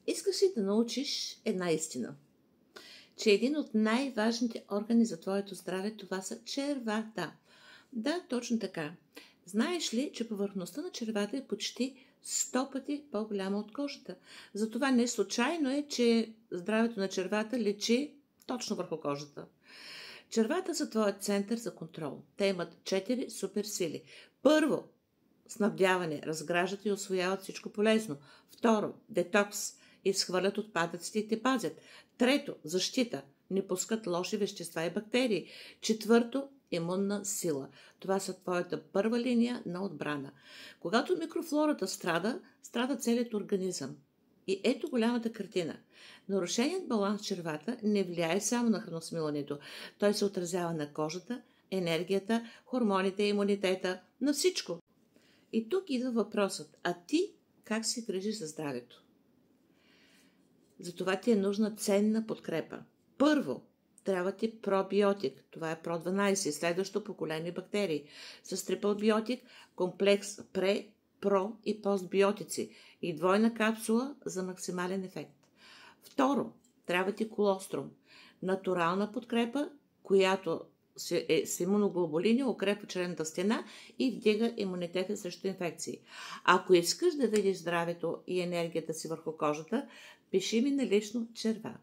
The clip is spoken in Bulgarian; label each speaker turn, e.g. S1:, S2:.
S1: Искаш ли да научиш една истина? Че един от най-важните органи за твоето здраве, това са червата. Да, точно така. Знаеш ли, че повърхността на червата е почти 100 пъти по-голяма от кожата? Затова не случайно е, че здравето на червата лечи точно върху кожата. Червата са твоят център за контрол. Те имат 4 суперсили. Първо, снабдяване, разграждат и усвояват всичко полезно. Второ, детокс, изхвърлят отпадъците и те пазят. Трето, защита, не пускат лоши вещества и бактерии. Четвърто, имунна сила. Това са твоята първа линия на отбрана. Когато микрофлората страда целият организъм. И ето голямата картина. Нарушеният баланс в червата не влияе само на храносмилането. Той се отразява на кожата, енергията, хормоните, имунитета, на всичко. И тук идва въпросът. А ти как се грижиш за здравето? Затова ти е нужна ценна подкрепа. Първо, трябва ти пробиотик. Това е Про-12, следващо поколение бактерии. С триплбиотик, комплекс пре, про и постбиотици и двойна капсула за максимален ефект. Второ, трябва ти колострум. Натурална подкрепа, която с имуноглобулини укрепва черевната стена и вдига имунитета срещу инфекции. Ако искаш да видиш здравето и енергията си върху кожата, пиши ми на лично черва.